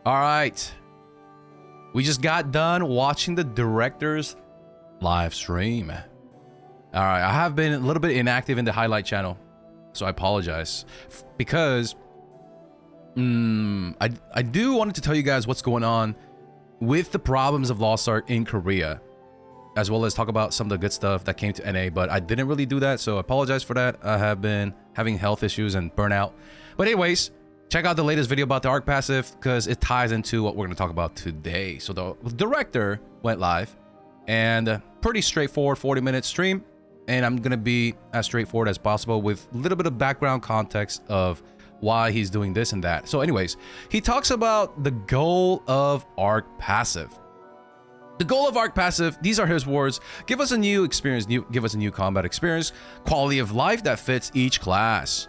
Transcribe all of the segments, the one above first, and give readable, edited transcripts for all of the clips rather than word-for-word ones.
All right. We just got done watching the director's live stream. All right. I have been a little bit inactive in the highlight channel, so I apologize. Because I do wanted to tell you guys what's going on with the problems of Lost Ark in Korea, as well as talk about some of the good stuff that came to NA, but I didn't really do that, so I apologize for that. I have been having health issues and burnout. But anyways, check out the latest video about the ARK passive because it ties into what we're going to talk about today. So the director went live and pretty straightforward 40-minute stream, and I'm going to be as straightforward as possible with a little bit of background context of why he's doing this and that. So anyways, he talks about the goal of ARK passive. The goal of ARK passive, these are his words: give us a new experience, give us a new combat experience, quality of life that fits each class.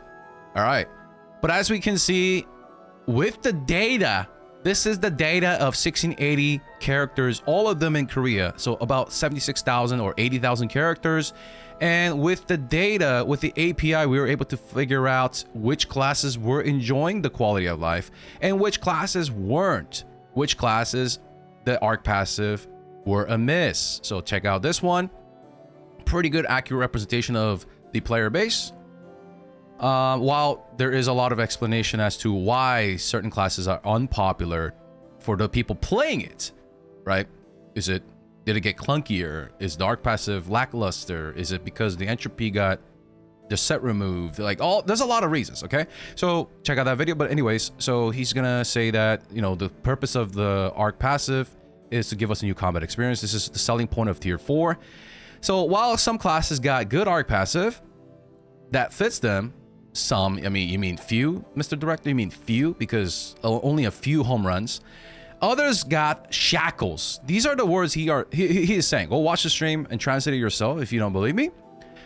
All right. But as we can see with the data, this is the data of 1680 characters, all of them in Korea. So about 76,000 or 80,000 characters. And with the data, with the API, we were able to figure out which classes were enjoying the quality of life and which classes weren't, which classes the ARK passive were amiss. So check out this one. Pretty good, accurate representation of the player base. While there is a lot of explanation as to why certain classes are unpopular for the people playing it, right? Did it get clunkier? Is the ARK passive lackluster? Is it because the entropy got the set removed? There's a lot of reasons, okay? So check out that video. But anyways, so he's gonna say that, you know, the purpose of the ARK passive is to give us a new combat experience. This is the selling point of tier 4. So while some classes got good ARK passive that fits them, some, I mean, you mean few, Mr. Director? You mean few? Because only a few home runs. Others got shackles. These are the words he is saying. Go watch the stream and translate it yourself if you don't believe me.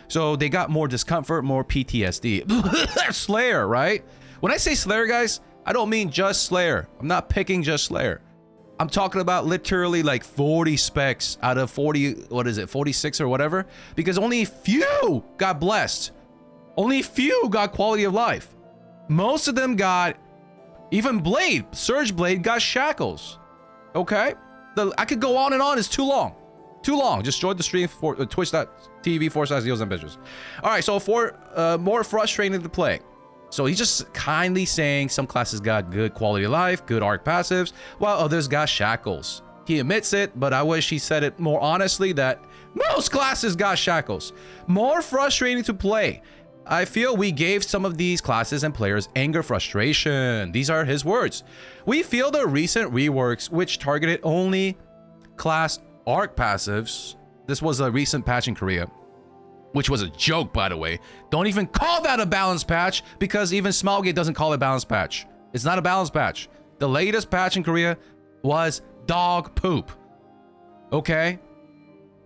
So they got more discomfort, more PTSD. Slayer, right? When I say Slayer, guys, I don't mean just Slayer. I'm not picking just Slayer. I'm talking about literally like 40 specs out of 40, what is it, 46 or whatever? Because only few got blessed. Only few got quality of life. Most of them got, even Blade, Surge Blade got shackles. Okay? I could go on and on. It's too long. Too long. Just join the stream for twitch.tv/Zeals and All right, so for more frustrating to play. So he's just kindly saying some classes got good quality of life, good ARK passives, while others got shackles. He admits it, but I wish he said it more honestly that most classes got shackles. More frustrating to play. I feel we gave some of these classes and players anger, frustration. These are his words. We feel the recent reworks, which targeted only class ARK passives. This was a recent patch in Korea, which was a joke, by the way. Don't even call that a balanced patch because even Smilegate doesn't call it balanced patch. It's not a balanced patch. The latest patch in Korea was dog poop. Okay?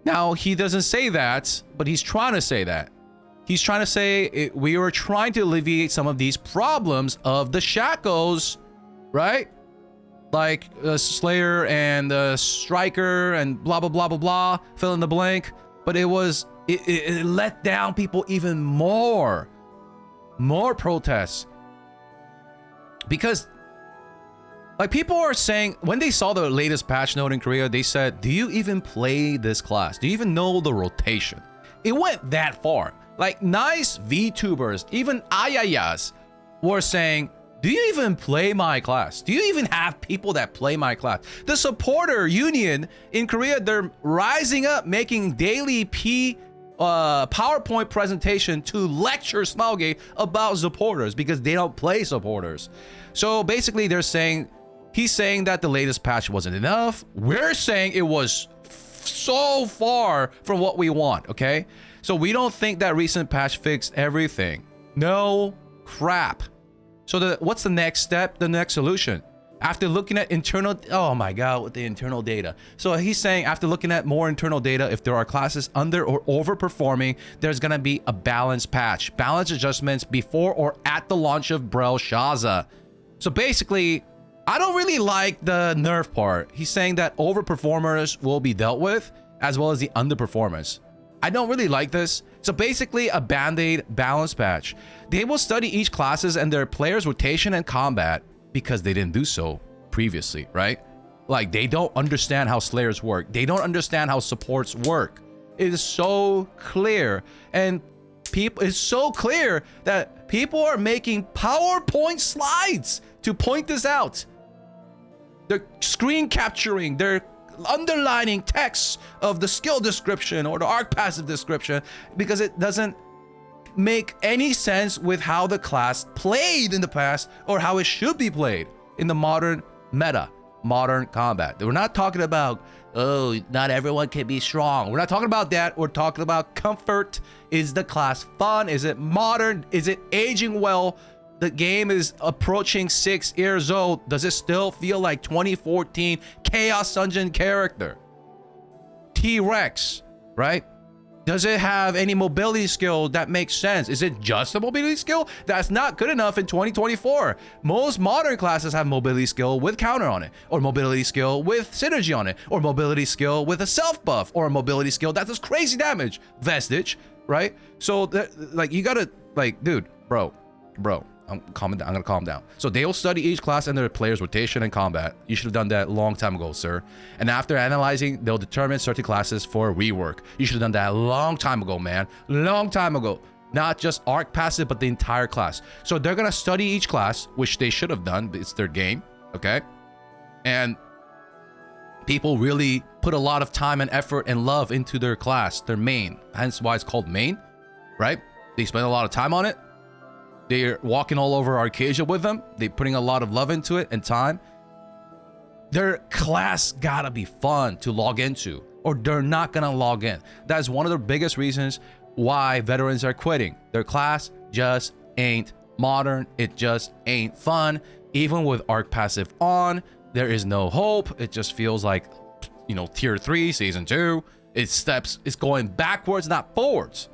Now, he doesn't say that, but he's trying to say that. He's trying to say we were trying to alleviate some of these problems of the shackles, right? Like Slayer and Striker and blah, blah, blah, blah, blah, fill in the blank. But it let down people even more. More protests. Because, like, people are saying, when they saw the latest patch note in Korea, they said, do you even play this class? Do you even know the rotation? It went that far. Like, nice VTubers, even Ayayas, were saying, do you even play my class? Do you even have people that play my class? The supporter union in Korea, they're rising up, making daily PowerPoint presentation to lecture Smilegate about supporters because they don't play supporters. So basically, he's saying that the latest patch wasn't enough. We're saying it was so far from what we want, okay? So we don't think that recent patch fixed everything. No crap. So what's the next step? The next solution? After looking at internal, oh my God, with the internal data. So he's saying after looking at more internal data, if there are classes under or overperforming, there's gonna be a balance patch. Balance adjustments before or at the launch of Brel Shaza. So basically, I don't really like the nerf part. He's saying that overperformers will be dealt with as well as the underperformers. I don't really like this. So basically a band-aid balance patch. They will study each classes and their players' rotation and combat because they didn't do so. previously, right? Like, they don't understand how slayers work. They don't understand how supports work. It is so clear. And it's so clear that people are making PowerPoint slides to point this out. They're screen capturing, they're underlining text of the skill description or the ARK passive description because it doesn't make any sense with how the class played in the past or how it should be played in the modern meta, modern combat. We're not talking about, oh, not everyone can be strong. We're not talking about that. We're talking about comfort. Is the class fun? Is it modern? Is it aging well? The game is approaching 6 years old. Does it still feel like 2014 Chaos Dungeon character? T-Rex, right? Does it have any mobility skill that makes sense? Is it just a mobility skill? That's not good enough in 2024. Most modern classes have mobility skill with counter on it, or mobility skill with synergy on it, or mobility skill with a self buff, or a mobility skill that does crazy damage. Vestige, right? So, like, you gotta, like, dude, bro. I'm gonna calm down. So they will study each class and their player's rotation and combat. You should have done that a long time ago, sir. And after analyzing, they'll determine certain classes for rework. You should have done that a long time ago, man. Long time ago. Not just ARK passive, but the entire class. So they're gonna study each class, which they should have done. It's their game, okay? And people really put a lot of time and effort and love into their class, their main. Hence why it's called main, right? They spend a lot of time on it. They're walking all over Arcadia with them. They're putting a lot of love into it and time. Their class gotta be fun to log into, or they're not gonna log in. That's one of the biggest reasons why veterans are quitting. Their class just ain't modern. It just ain't fun. Even with ARK passive on, there is no hope. It just feels like, you know, tier 3, season 2. It's going backwards, not forwards.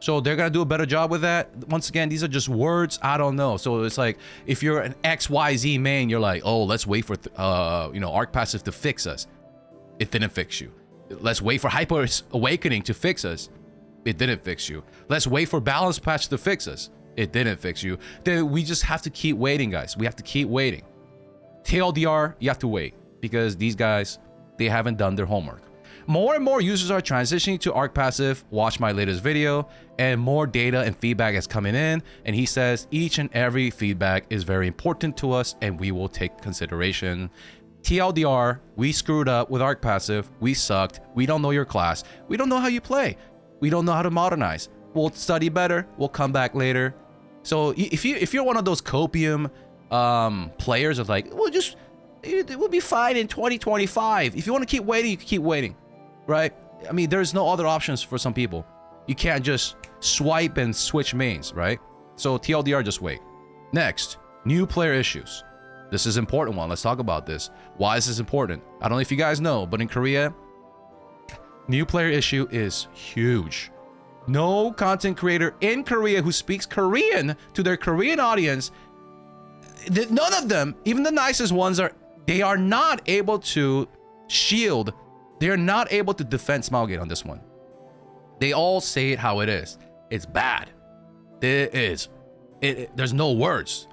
So they're gonna do a better job with that. Once again, these are just words. I don't know. So it's like, if you're an XYZ main, you're like, oh, let's wait for you know, ARK passive to fix us. It didn't fix you. Let's wait for Hyper Awakening to fix us. It didn't fix you. Let's wait for Balance Patch to fix us. It didn't fix you. Then we just have to keep waiting, guys. We have to keep waiting. TLDR, you have to wait because these guys, they haven't done their homework. More and more users are transitioning to ARK passive. Watch my latest video, and more data and feedback is coming in. And he says each and every feedback is very important to us, and we will take consideration. TLDR, we screwed up with ARK passive. We sucked. We don't know your class. We don't know how you play. We don't know how to modernize. We'll study better. We'll come back later. So if you're one of those copium players of like, well, just it will be fine in 2025. If you want to keep waiting, you can keep waiting. Right? I mean, there's no other options for some people. You can't just swipe and switch mains, right? So TLDR, just wait. Next, new player issues. This is an important one. Let's talk about this. Why is this important? I don't know if you guys know, but in Korea, new player issue is huge. No content creator in Korea who speaks Korean to their Korean audience, none of them, even the nicest ones, they are not able to shield. They're not able to defend Smilegate on this one. They all say it how it is. It's bad. It is. There's no words.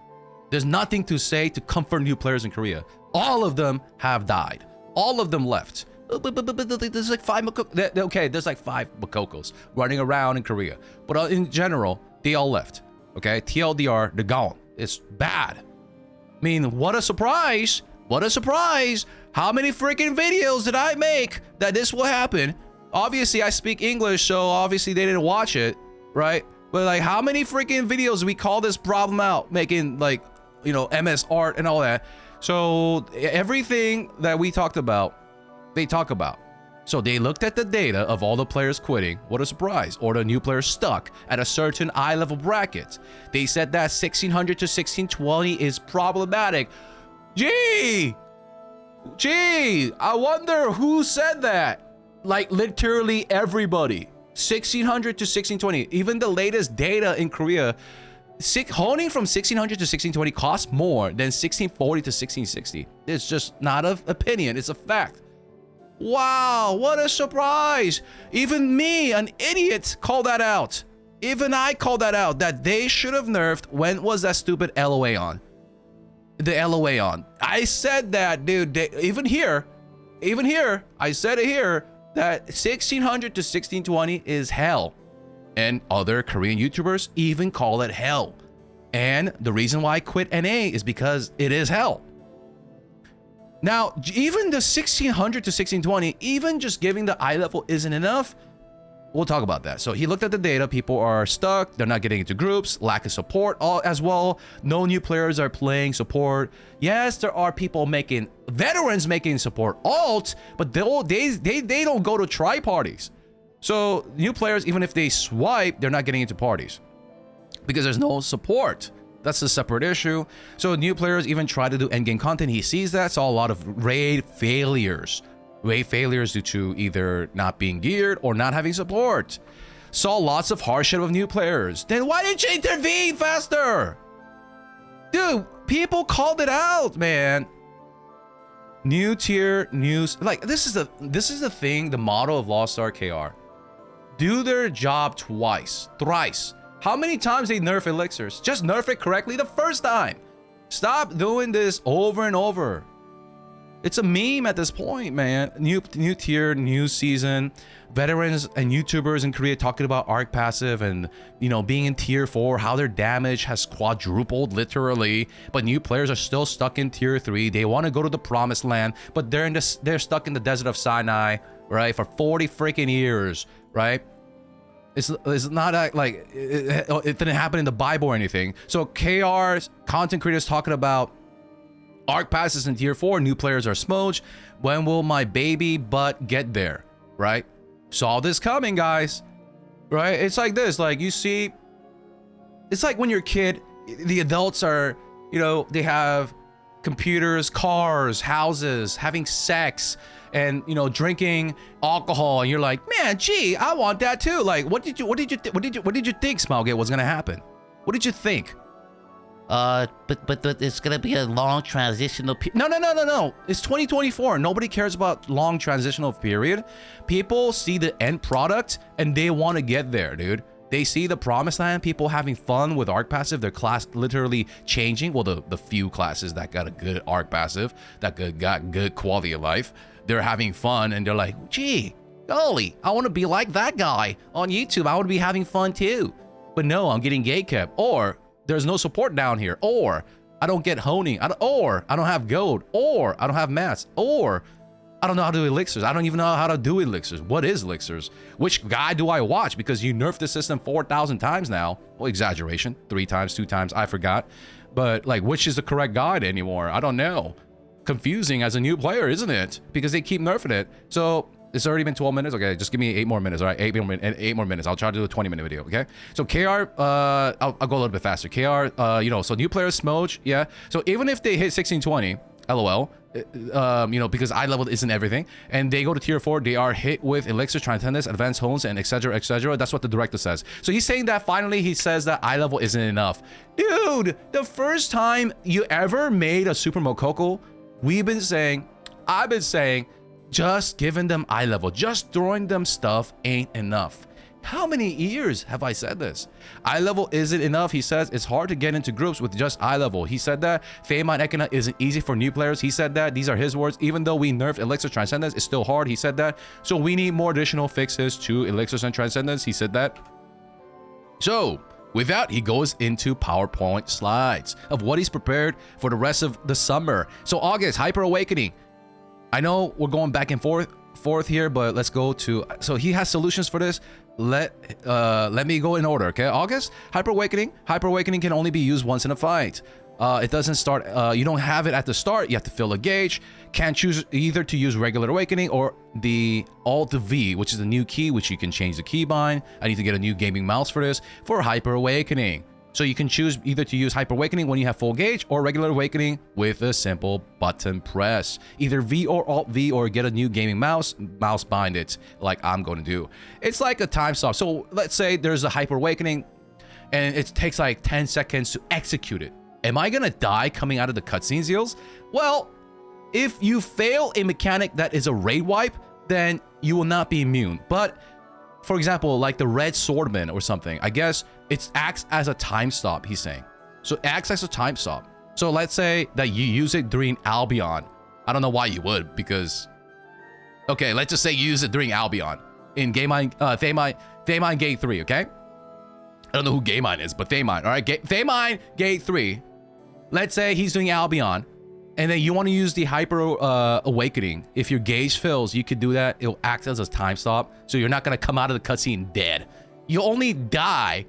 There's nothing to say to comfort new players in Korea. All of them have died. All of them left. But there's like 5 Makoko. Okay, there's like 5 Makokos running around in Korea. But in general, they all left. Okay, TLDR, they're gone. It's bad. I mean, what a surprise. What a surprise. How many freaking videos did I make that this will happen? Obviously, I speak English, so obviously they didn't watch it, right? But like, how many freaking videos we call this problem out, making like, you know, MS art and all that. So everything that we talked about, they talk about. So they looked at the data of all the players quitting. What a surprise. Or the new players stuck at a certain eye level bracket. They said that 1600 to 1620 is problematic. Gee, I wonder who said that. Like literally everybody. 1600 to 1620. Even the latest data in Korea, honing from 1600 to 1620 costs more than 1640 to 1660. It's just not an opinion, it's a fact. Wow, what a surprise. Even me, an idiot, called that out. Even I called that out, that they should have nerfed. When was that stupid LOA on? the LOA on. I said that, dude. Even here, I said it here that 1600 to 1620 is hell. And other Korean YouTubers even call it hell. And the reason why I quit NA is because it is hell. Now, even the 1600 to 1620, even just giving the eye level isn't enough. We'll talk about that. So he looked at the data. People are stuck. They're not getting into groups. Lack of support as well. No new players are playing support. Yes, there are people veterans making support alt, but they don't go to try parties. So new players, even if they swipe, they're not getting into parties because there's no support. That's a separate issue. So new players even try to do endgame content. He sees that. Saw a lot of raid failures. Raid failures due to either not being geared or not having support. Saw lots of hardship of new players. Then why didn't you intervene faster? Dude, people called it out, man. New tier news. Like, this is the thing, the motto of Lost Ark KR. Do their job twice, thrice. How many times they nerf elixirs? Just nerf it correctly the first time. Stop doing this over and over. It's a meme at this point, man. New tier, new season. Veterans and YouTubers in Korea talking about ARK passive and, you know, being in tier 4, how their damage has quadrupled literally, but new players are still stuck in tier 3. They want to go to the promised land, but they're stuck in the desert of Sinai, right, for 40 freaking years, right? It's not like it didn't happen in the Bible or anything. So KR's content creators talking about ARK passes in tier 4, new players are smudged. When will my baby butt get there, right? Saw this coming, guys, right? It's like this, like you see, it's like when you're a kid, the adults are, you know, they have computers, cars, houses, having sex, and, you know, drinking alcohol, and you're like, man, gee, I want that too. Like, what did you think, Smilegate, was gonna happen? What did you think? But it's gonna be a long transitional period. No. It's 2024. Nobody cares about long transitional period. People see the end product and they want to get there, dude. They see the promised land, people having fun with ARK passive, their class literally changing. Well, the few classes that got a good ARK passive, that got good quality of life, they're having fun and they're like, gee, golly, I want to be like that guy on YouTube. I want to be having fun too. But no, I'm getting gatekept, or there's no support down here, or I don't get honing, or I don't have gold, or I don't have mats, or I don't know how to do elixirs. I don't even know how to do elixirs. What is elixirs? Which guy do I watch? Because you nerfed the system 4,000 times now. Well, exaggeration. 3 times, 2 times, I forgot. But like, which is the correct guide anymore? I don't know. Confusing as a new player, isn't it? Because they keep nerfing it. So it's already been 12 minutes. Okay, just give me 8 more minutes. All right, 8 more minutes. I'll try to do a 20-minute video. Okay. So KR, I'll go a little bit faster. KR, you know, so new players smudge, yeah. So even if they hit 1620, LOL, you know, because eye level isn't everything, and they go to tier 4, they are hit with elixir, transcendence, advanced hones, and etc, etc. That's what the director says. So he's saying that finally he says that eye level isn't enough. Dude, the first time you ever made a Super Mokoko, I've been saying, just giving them eye level, just throwing them stuff ain't enough. How many years have I said this? Eye level isn't enough. He says it's hard to get into groups with just eye level. He said that Feymon Ekina isn't easy for new players. He said that. These are his words. Even though we nerfed Elixir Transcendence, it's still hard. He said that. So we need more additional fixes to Elixirs and Transcendence. He said that. So with that, he goes into PowerPoint slides of what he's prepared for the rest of the summer. So August, Hyper Awakening. I know we're going back and forth here, but let's go to, so he has solutions for this. Let me go in order, okay? August, Hyper Awakening. Hyper Awakening can only be used once in a fight. It doesn't start, you don't have it at the start. You have to fill a gauge. Can't choose either to use regular Awakening or the Alt V, which is a new key, which you can change the keybind. I need to get a new gaming mouse for this, for Hyper Awakening. So you can choose either to use Hyper Awakening when you have full gauge or regular Awakening with a simple button press. Either V or Alt V, or get a new gaming mouse bind it like I'm going to do. It's like a time stop. So let's say there's a Hyper Awakening and it takes like 10 seconds to execute it. Am I going to die coming out of the cutscene seals? Well, if you fail a mechanic that is a raid wipe, then you will not be immune. But for example, like the Red Swordman or something, I guess it acts as a time stop, he's saying. So it acts as a time stop. So let's say that you use it during Albion. I don't know why you would, because... Okay, let's just say you use it during Albion. In Thaymine Gate 3, okay? I don't know who Gaymine is, but Thaymine, all right? Thaymine Gate 3. Let's say he's doing Albion, and then you want to use the Hyper Awakening. If your gauge fills, you could do that. It'll act as a time stop, so you're not going to come out of the cutscene dead. You only die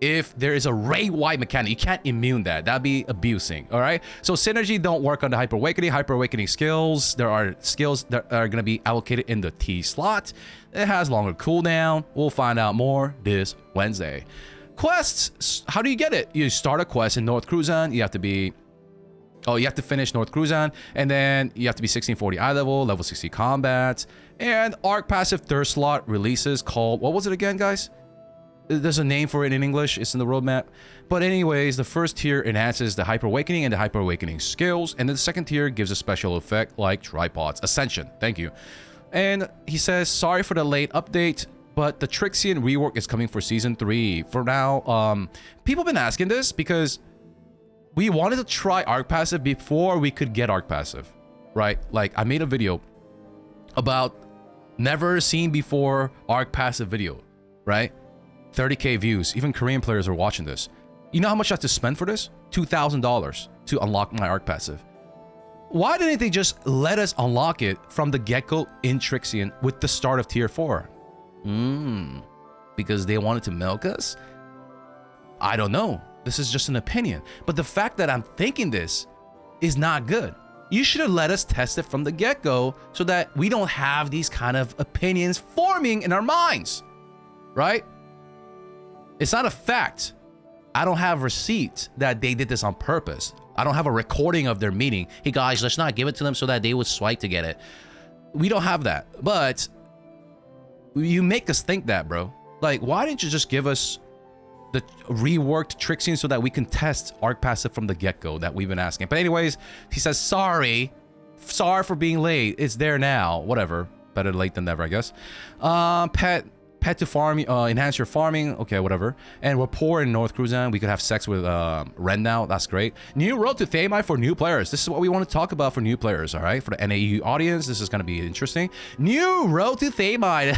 if there is a rate-wide mechanic. You can't immune that. That'd be abusing, all right? So Synergy don't work on the Hyper Awakening. Hyper Awakening skills, there are skills that are going to be allocated in the T slot. It has longer cooldown. We'll find out more this Wednesday. Quests, how do you get it? You start a quest in North Cruzan. You have to be... Oh, you have to finish North Cruzan, and then you have to be 1640 eye level, level 60 combat, and ARK passive third slot releases called... What was it again, guys? There's a name for it in English. It's in the roadmap. But anyways, the first tier enhances the Hyper Awakening and the Hyper Awakening skills, and then the second tier gives a special effect like tripods. Ascension. Thank you. And he says, sorry for the late update, but the Trixian rework is coming for Season 3. For now, people have been asking this because we wanted to try ARK Passive before we could get ARK Passive, right? Like, I made a video about never seen before ARK Passive video, right? 30K views. Even Korean players are watching this. You know how much I have to spend for this? $2,000 to unlock my ARK Passive. Why didn't they just let us unlock it from the get-go in Trixian with the start of Tier 4? Because they wanted to milk us? I don't know. This is just an opinion. But the fact that I'm thinking this is not good. You should have let us test it from the get-go so that we don't have these kind of opinions forming in our minds. Right? It's not a fact. I don't have receipts that they did this on purpose. I don't have a recording of their meeting. Hey guys, let's not give it to them so that they would swipe to get it. We don't have that. But you make us think that, bro. Like, why didn't you just give us the reworked Trixian so that we can test ARK Passive from the get-go that we've been asking? But anyways, he says, sorry for being late. It's there now. Whatever. Better late than never, I guess. Pet to farm, enhance your farming. Okay, whatever. And we're poor in North Cruzan. We could have sex with Ren now. That's great. New road to Thaymine for new players. This is what we want to talk about for new players, all right? For the NAU audience, this is going to be interesting. New road to Thaymine.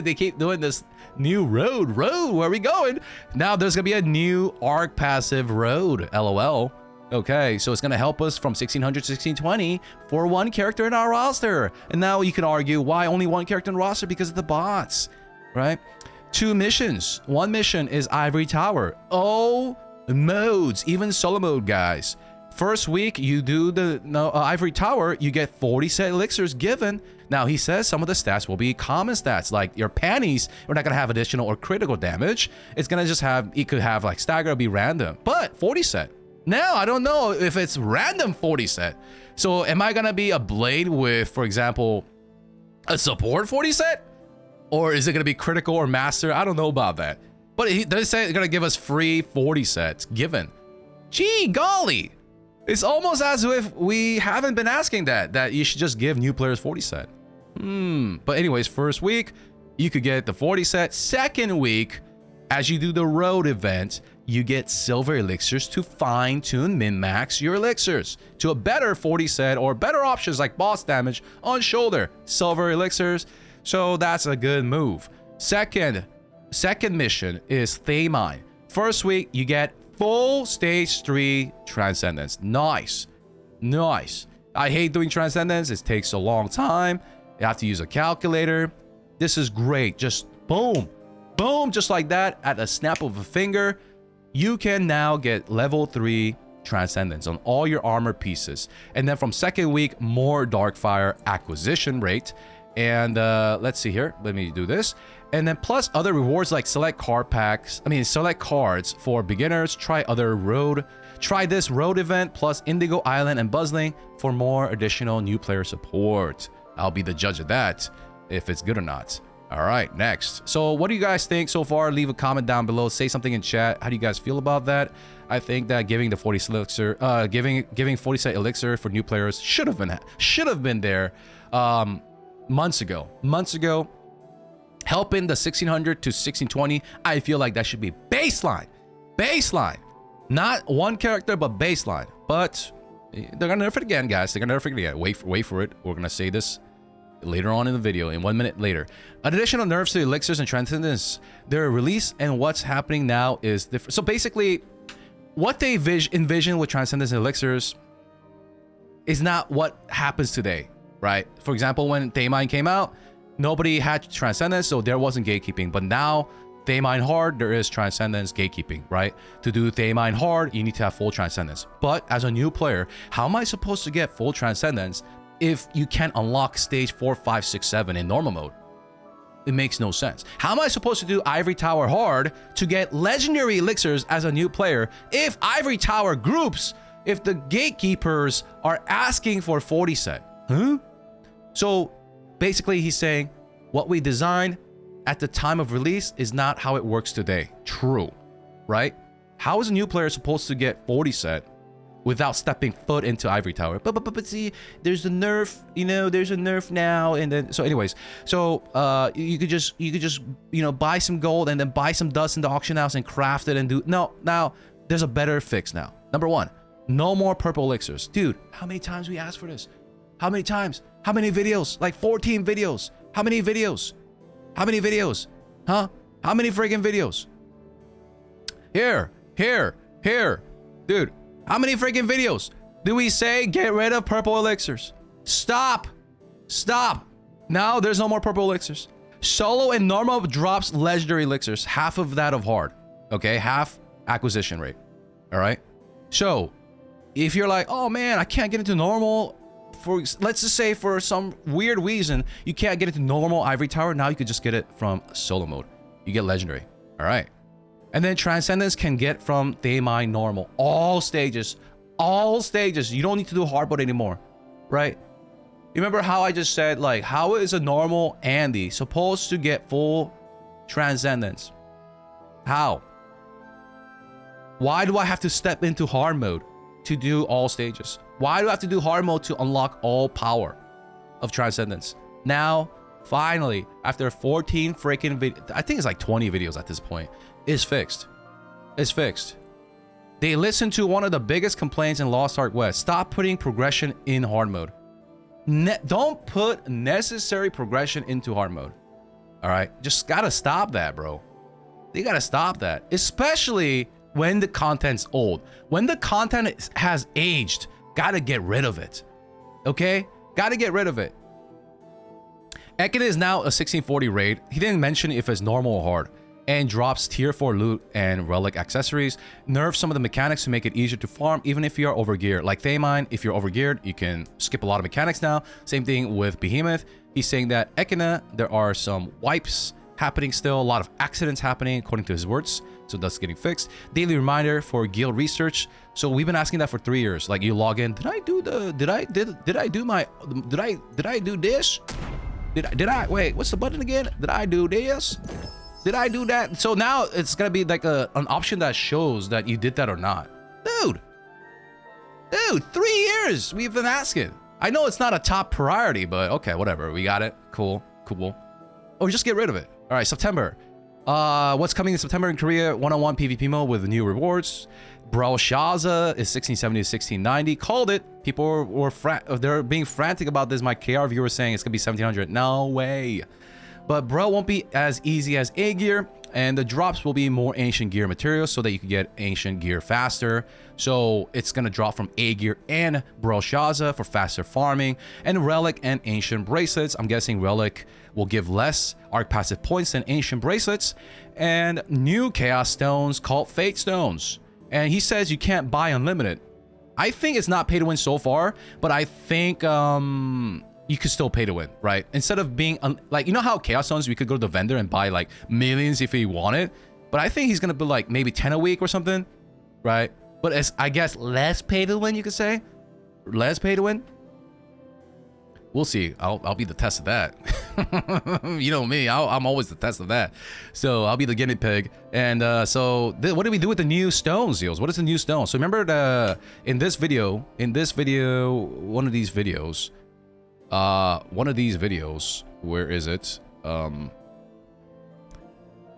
They keep doing this new road. Where are we going? Now there's going to be a new ARK Passive road. LOL. Okay, so it's going to help us from 1600 to 1620 for one character in our roster. And now you can argue, why only one character in the roster? Because of the bots. Right? 2 missions. One mission is Ivory Tower. Oh, modes, even solo mode, guys. First week you do the Ivory Tower, you get 40 set elixirs given. Now he says some of the stats will be common stats, like your panties are not gonna have additional or critical damage. It's gonna just have, it could have like stagger, be random, but 40 set. Now I don't know if it's random 40 set. So am I gonna be a blade with, for example, a support 40 set? Or is it going to be critical or master? I don't know about that. But he does say it's going to give us free 40 sets given. Gee, golly. It's almost as if we haven't been asking that you should just give new players 40 set. But anyways, first week, you could get the 40 set. Second week, as you do the road event, you get silver elixirs to fine-tune min-max your elixirs to a better 40 set or better options like boss damage on shoulder. Silver elixirs. So that's a good move. Second mission is Thaymine. First week, you get full stage 3 Transcendence. Nice. I hate doing Transcendence. It takes a long time. You have to use a calculator. This is great. Just boom. Boom, just like that. At a snap of a finger, you can now get level 3 Transcendence on all your armor pieces. And then from second week, more Darkfire acquisition rate. And let's see here. Let me do this. And then plus other rewards like select cards for beginners. Try this road event plus Indigo Island and Buzzling for more additional new player support. I'll be the judge of that, if it's good or not. All right, next. So what do you guys think so far? Leave a comment down below. Say something in chat. How do you guys feel about that? I think that giving the 40 elixir, giving 40 set elixir for new players should have been there. Months ago, helping the 1600 to 1620. I feel like that should be baseline, not one character, but baseline. But they're gonna nerf it again, guys. They're gonna nerf it again. Wait for it. We're gonna say this later on in the video, in 1 minute later. Additional nerfs to elixirs and transcendence. Their release and what's happening now is different. So basically, what they envision with transcendence and elixirs is not what happens today, right? For example, when Daemine came out, nobody had transcendence, so there wasn't gatekeeping. But now, Daemine hard, there is transcendence gatekeeping, right? To do Daemine hard, you need to have full transcendence. But as a new player, how am I supposed to get full transcendence if you can't unlock stage 4, 5, 6, 7 in normal mode? It makes no sense. How am I supposed to do Ivory Tower hard to get legendary elixirs as a new player if Ivory Tower groups, if the gatekeepers are asking for 40 set? Huh? So basically he's saying what we designed at the time of release is not how it works today. True, right? How is a new player supposed to get 40 set without stepping foot into Ivory Tower? But see, there's a nerf, you know, there's a nerf now, and then so anyways, so you could just you know, buy some gold and then buy some dust in the auction house and craft it and do. No, now there's a better fix now. Number one, no more purple elixirs. Dude, how many times we asked for this? How many times? How many videos? Like 14 videos. How many videos? How many videos? Huh? How many friggin' videos? Here. Dude, how many friggin' videos do we say get rid of purple elixirs? Stop. Now there's no more purple elixirs. Solo and normal drops legendary elixirs. Half of that of hard. Okay? Half acquisition rate. All right? So, if you're like, oh man, I can't get into normal, let's just say for some weird reason you can't get into normal Ivory Tower, now you could just get it from solo mode. You get legendary. All right. And then transcendence can get from Daemine normal. All stages. You don't need to do hard mode anymore. Right? You remember how I just said, like, how is a normal Andy supposed to get full transcendence? How? Why do I have to step into hard mode to do all stages? Why do I have to do hard mode to unlock all power of transcendence? Now, finally, after 14 freaking videos, I think it's like 20 videos at this point, it's fixed. It's fixed. They listened to one of the biggest complaints in Lost Ark West. Stop putting progression in hard mode. Don't put necessary progression into hard mode. All right? Just gotta stop that, bro. They gotta stop that. Especially when the content's old. When the content has aged, gotta get rid of it. Okay? Gotta get rid of it. Ekida is now a 1640 raid. He didn't mention if it's normal or hard. And drops tier 4 loot and relic accessories. Nerf some of the mechanics to make it easier to farm, even if you are overgeared. Like Daemine, if you're overgeared, you can skip a lot of mechanics now. Same thing with Behemoth. He's saying that Ekina, there are some wipes happening still, a lot of accidents happening according to his words. So that's getting fixed. Daily reminder for guild research. So we've been asking that for 3 years. Like you log in, did I do this? Did I wait, what's the button again? Did I do this? Did I do that? So now it's gonna be like an option that shows that you did that or not. Dude, 3 years we've been asking. I know it's not a top priority, but okay, whatever. We got it. Cool. Or just get rid of it. All right, September. What's coming in September in Korea? 1-on-1 PvP mode with new rewards. Brelshaza is 1670 to 1690. Called it. People were they're being frantic about this. My KR viewer saying it's gonna be 1700. No way. But Bro won't be as easy as A gear, and the drops will be more ancient gear materials so that you can get ancient gear faster. So it's gonna drop from A gear and Brelshaza for faster farming, and relic and ancient bracelets. I'm guessing relic will give less arc passive points than ancient bracelets, and new chaos stones called fate stones. And he says you can't buy unlimited. I think it's not pay to win so far, but I think you could still pay to win, right? Instead of being like, you know how chaos stones we could go to the vendor and buy like millions if he wanted, but I think he's gonna be like maybe 10 a week or something, right? But it's, I guess, less pay to win, you could say. Less pay to win. We'll see. I'll be the test of that. You know me, I'm always the test of that. So I'll be the guinea pig. And so what do we do with the new stones, Zeals? What is the new stone? So remember in this video, one of these videos, where is it?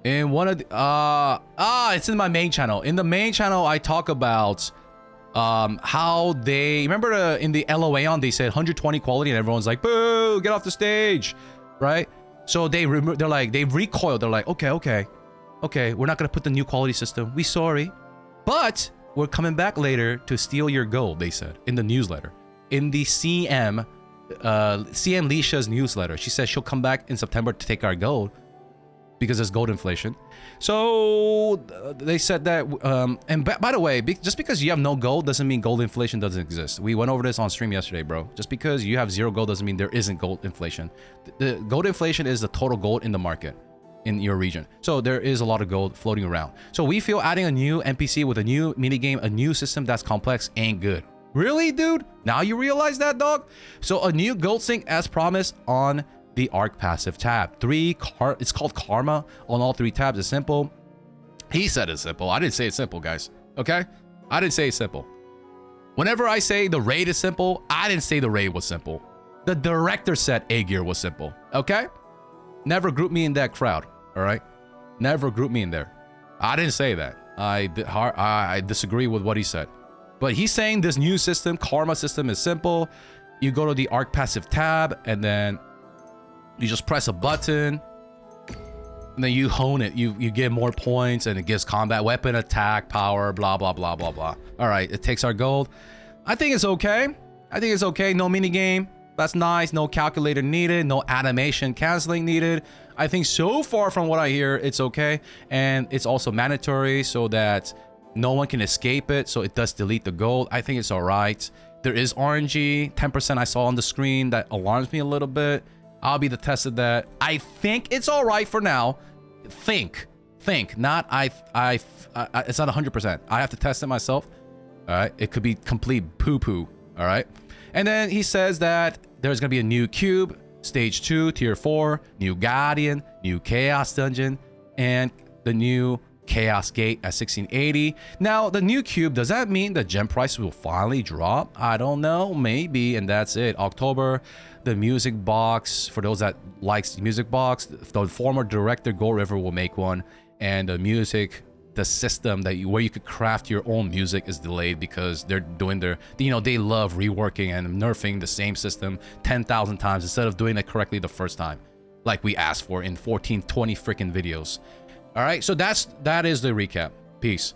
In one of the, it's in my main channel. In the main channel, I talk about How they remember in the LOA they said 120 quality and everyone's like, boo, get off the stage, right? So they're like, they recoiled. They're like, okay, we're not gonna put the new quality system. We sorry, but we're coming back later to steal your gold. They said in the newsletter, in the CM Leisha's newsletter. She says she'll come back in September to take our gold because there's gold inflation. So they said that, and by the way, just because you have no gold doesn't mean gold inflation doesn't exist. We went over this on stream yesterday, bro. Just because you have 0 gold doesn't mean there isn't gold inflation. The gold inflation is the total gold in the market in your region. So there is a lot of gold floating around. So we feel adding a new NPC with a new minigame, a new system that's complex ain't good. Really, dude? Now you realize that, dog? So a new gold sync as promised on the ARK passive tab. It's called Karma on all 3 tabs. It's simple. He said it's simple. I didn't say it's simple, guys. Okay? I didn't say it's simple. Whenever I say the raid is simple, I didn't say the raid was simple. The director said A-Gear was simple. Okay? Never group me in that crowd. All right? Never group me in there. I didn't say that. I disagree with what he said. But he's saying this new system, Karma system, is simple. You go to the ARK passive tab and then you just press a button and then you hone it. You get more points and it gives combat, weapon, attack, power, blah, blah, blah, blah, blah. All right, it takes our gold. I think it's okay. No minigame. That's nice. No calculator needed. No animation canceling needed. I think so far from what I hear, it's okay. And it's also mandatory so that no one can escape it. So it does delete the gold. I think it's all right. There is RNG. 10% I saw on the screen. That alarms me a little bit. I'll be the test of that. I think it's all right for now. Think. Not it's not 100%. I have to test it myself. All right. It could be complete poo-poo. All right. And then he says that there's going to be a new cube, stage 2, tier 4, new guardian, new chaos dungeon, and the new chaos gate at 1680. Now, the new cube, does that mean the gem price will finally drop? I don't know. Maybe. And that's it. October, the music box, for those that likes the music box, the former director Go River will make one. And the music, the system where you could craft your own music is delayed because they're doing they love reworking and nerfing the same system 10,000 times instead of doing it correctly the first time, like we asked for in 14, 20 freaking videos. All right, so that is the recap. Peace.